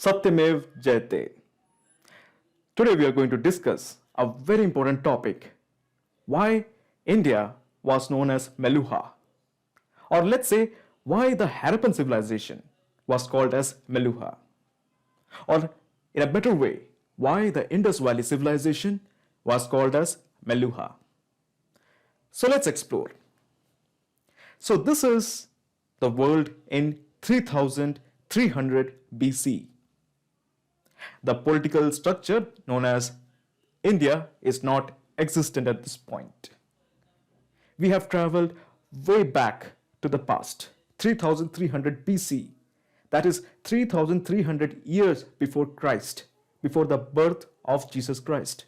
Satyamev Jayate. Today we are going to discuss a very important topic. Why India was known as Meluha. Or let's say why the Harappan civilization was called as Meluha. Or in a better way, why the Indus Valley civilization was called as Meluha. So let's explore. So this is the world in 3300 BC. The political structure known as India is not existent at this point. We have traveled way back to the past, 3300 BC. That is 3300 years before Christ, before the birth of Jesus Christ.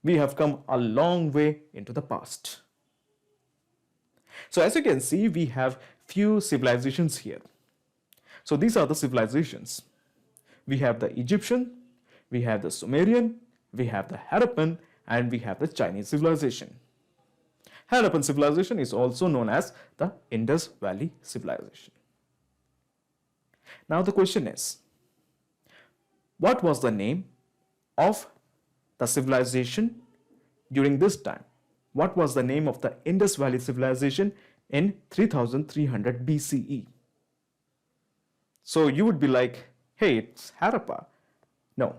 We have come a long way into the past. So as you can see, we have few civilizations here. So these are the civilizations. We have the Egyptian, we have the Sumerian, we have the Harappan, and we have the Chinese civilization. Harappan civilization is also known as the Indus Valley civilization. Now the question is, what was the name of the civilization during this time? What was the name of the Indus Valley civilization in 3300 BCE? So you would be like, hey, it's Harappa. No.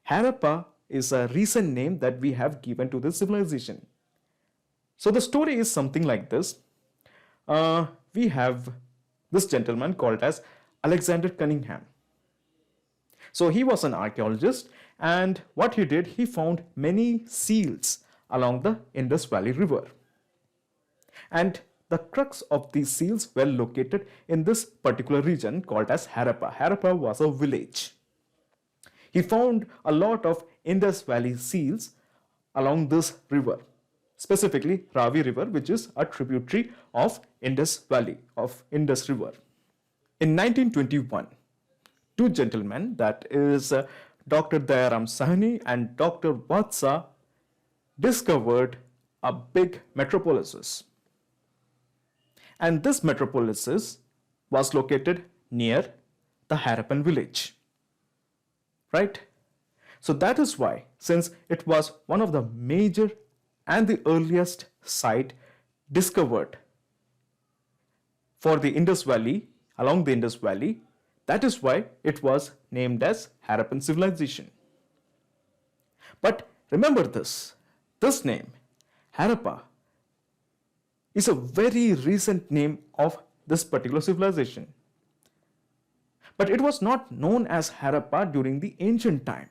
Harappa is a recent name that we have given to this civilization. So the story is something like this. We have this gentleman called as Alexander Cunningham. So he was an archaeologist, and what he did, he found many seals along the Indus Valley River. And the crux of these seals were located in this particular region called as Harappa. Harappa was a village. He found a lot of Indus Valley seals along this river, specifically Ravi River, which is a tributary of Indus Valley, of Indus River. In 1921, two gentlemen, that is Dr. Dayaram Sahni and Dr. Vatsa, discovered a big metropolis. And this metropolis was located near the Harappan village. Right? So that is why, since it was one of the major and the earliest site discovered for the Indus Valley, along the Indus Valley, that is why it was named as Harappan civilization. But remember this name, Harappa, is a very recent name of this particular civilization. But it was not known as Harappa during the ancient time.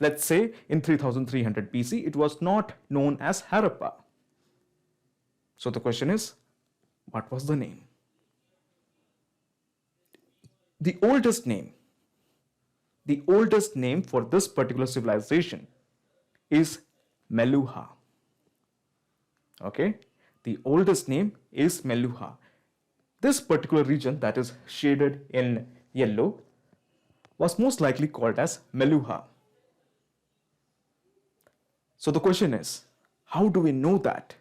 Let's say in 3300 BC, it was not known as Harappa. So the question is, what was the name? The oldest name for this particular civilization is Meluha. Okay, the oldest name is Meluha. This particular region that is shaded in yellow was most likely called as Meluha. So the question is, how do we know that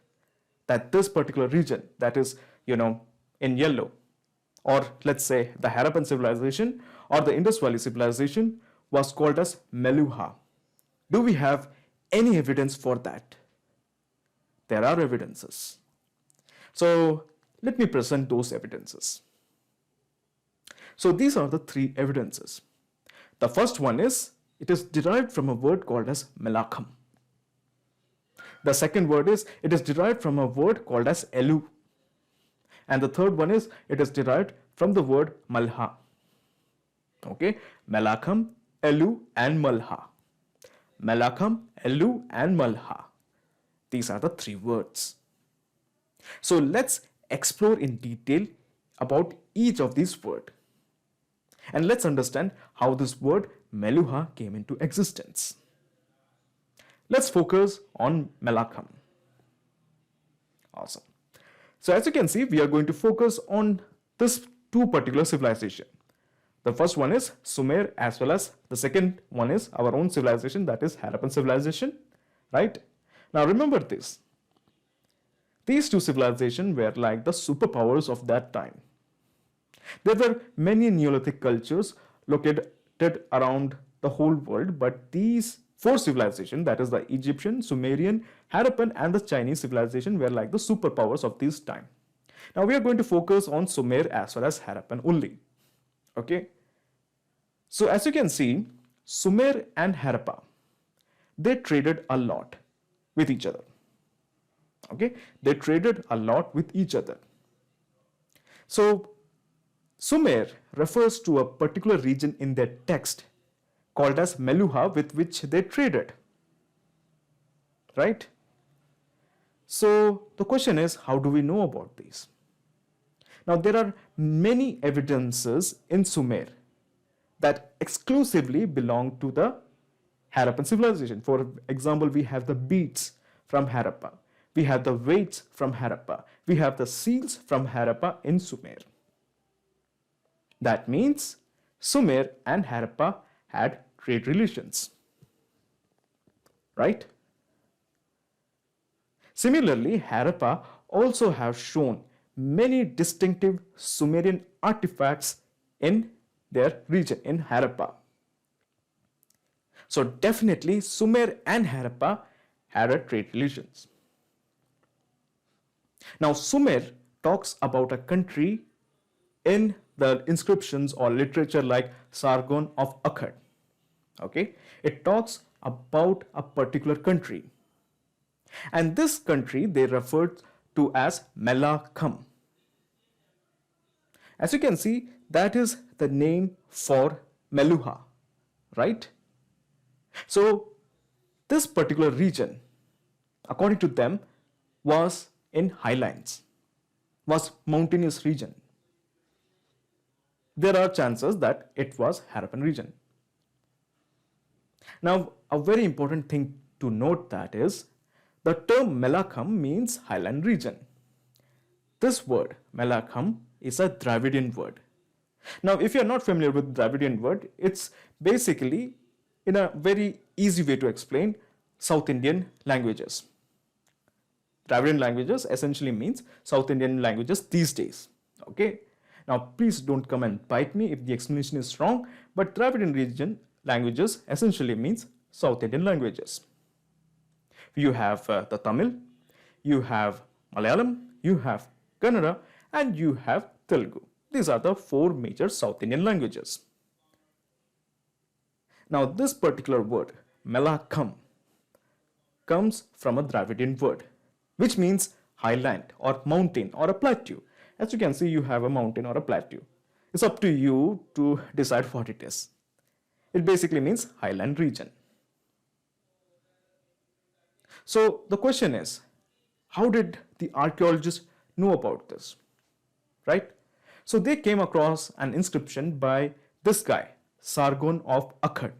this particular region that is, in yellow, or let's say the Harappan civilization or the Indus Valley civilization was called as Meluha? Do we have any evidence for that? There are evidences. So let me present those evidences. So these are the three evidences. The first one is, it is derived from a word called as Melacham. The second word is, it is derived from a word called as Elu. And the third one is, it is derived from the word Malha. Okay, Melacham, Elu and Malha. Melacham, Elu and Malha. These are the three words. So let's explore in detail about each of these words. And let's understand how this word Meluha came into existence. Let's focus on Melacham. Awesome. So as you can see, we are going to focus on this two particular civilization. The first one is Sumer, as well as the second one is our own civilization, that is Harappan civilization, right? Now remember this. These two civilizations were like the superpowers of that time. There were many Neolithic cultures located around the whole world, but these four civilizations, that is the Egyptian, Sumerian, Harappan, and the Chinese civilization, were like the superpowers of this time. Now we are going to focus on Sumer as well as Harappan only. Okay. So as you can see, Sumer and Harappa, they traded a lot with each other. Okay, they traded a lot with each other. So Sumer refers to a particular region in their text called as Meluha with which they traded. Right? So the question is, how do we know about these? Now there are many evidences in Sumer that exclusively belong to the Harappan civilization. For example, we have the beads from Harappa. We have the weights from Harappa. We have the seals from Harappa in Sumer. That means Sumer and Harappa had trade relations. Right? Similarly, Harappa also have shown many distinctive Sumerian artifacts in their region, in Harappa. So definitely Sumer and Harappa had a trade relations. Now Sumer talks about a country in the inscriptions or literature like Sargon of Akkad. Okay, it talks about a particular country, and this country they referred to as Malha. As you can see, that is the name for Meluha, right? So this particular region, according to them, was in highlands, was mountainous region. There are chances that it was Harappan region. Now, a very important thing to note that is the term Melakam means highland region. This word Melakam is a Dravidian word. Now, if you are not familiar with Dravidian word, it's basically, in a very easy way to explain, South Indian languages. Dravidian languages essentially means South Indian languages these days. Okay. Now, please don't come and bite me if the explanation is wrong, but Dravidian region languages essentially means South Indian languages. You have the Tamil, you have Malayalam, you have Kannada, and you have Telugu. These are the four major South Indian languages. Now, this particular word, Melakam, comes from a Dravidian word, which means highland or mountain or a plateau. As you can see, you have a mountain or a plateau. It's up to you to decide what it is. It basically means highland region. So the question is, how did the archaeologists know about this? Right? So they came across an inscription by this guy, Sargon of Akkad.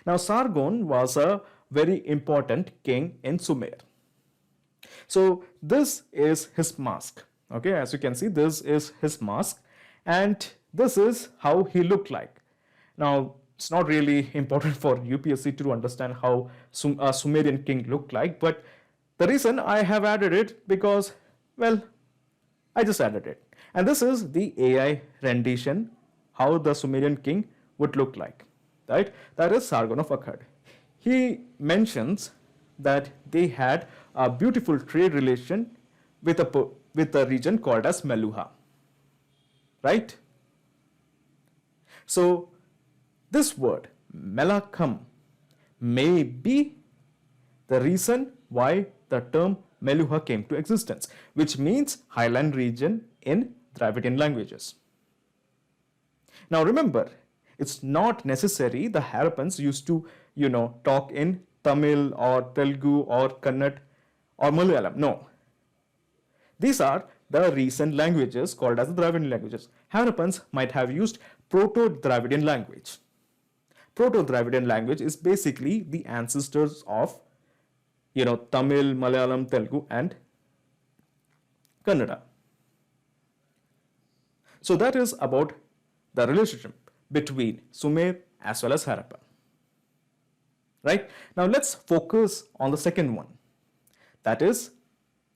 Now Sargon was a very important king in Sumer. So this is his mask. Okay, as you can see, this is his mask, and this is how he looked like. Now, it's not really important for UPSC to understand how a Sumerian king looked like, but the reason I have added it because, well, I just added it. And this is the AI rendition, how the Sumerian king would look like, right? That is Sargon of Akkad. He mentions that they had a beautiful trade relation with a region called as Meluha, right? So this word Melakam may be the reason why the term Meluha came to existence, which means highland region in Dravidian languages. Now remember, it's not necessary the Harappans used to, talk in Tamil or Telugu or Kannada or Malayalam. No. These are the recent languages called as the Dravidian languages. Harappans might have used Proto-Dravidian language. Proto-Dravidian language is basically the ancestors of, Tamil, Malayalam, Telugu, and Kannada. So that is about the relationship between Sumer as well as Harappa. Right? Now let's focus on the second one. That is,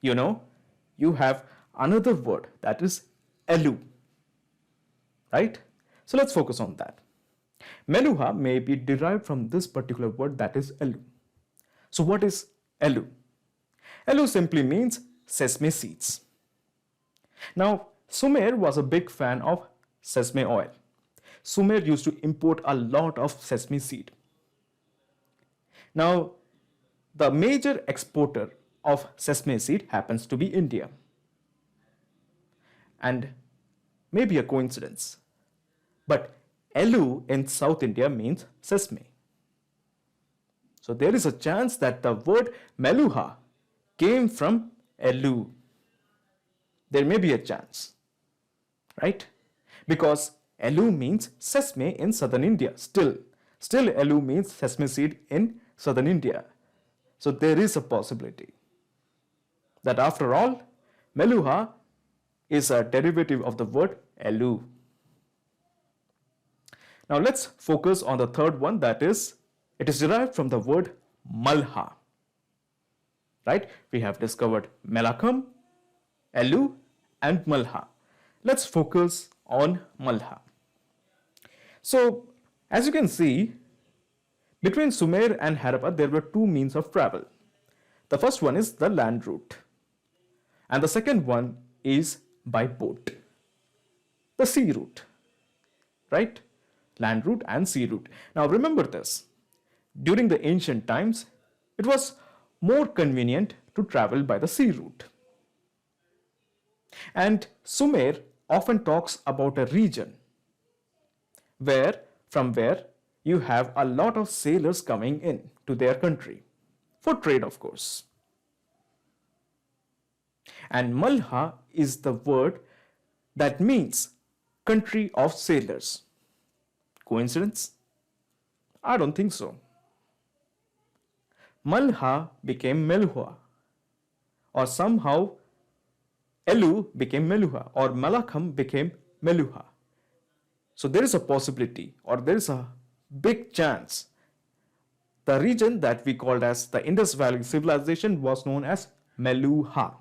you have another word, that is Elu. right? So let's focus on that. Meluha may be derived from this particular word, that is elu. So what is elu? Elu simply means sesame seeds. Now, Sumer was a big fan of sesame oil. Sumer used to import a lot of sesame seed. Now, the major exporter of sesame seed happens to be India. And maybe a coincidence, but elu in South India means sesame. So there is a chance that the word Meluha came from elu. There may be a chance, right? Because elu means sesame in southern India. Still elu means sesame seed in southern India. So there is a possibility that after all, Meluha is a derivative of the word elu. Now let's focus on the third one, that is, it is derived from the word Malha. Right? We have discovered Melakam, elu, and Malha. Let's focus on Malha. So, as you can see, between Sumer and Harappa, there were two means of travel. The first one is the land route, and the second one is by boat, the sea route, right? Land route and sea route. Now remember this, during the ancient times, it was more convenient to travel by the sea route. And Sumer often talks about a region from where you have a lot of sailors coming in to their country for trade, of course. And Malha is the word that means country of sailors. Coincidence? I don't think so. Malha became Meluha, or somehow elu became Meluha, or Malakam became Meluha. So there is a possibility, or there is a big chance, the region that we called as the Indus Valley civilization was known as Meluha.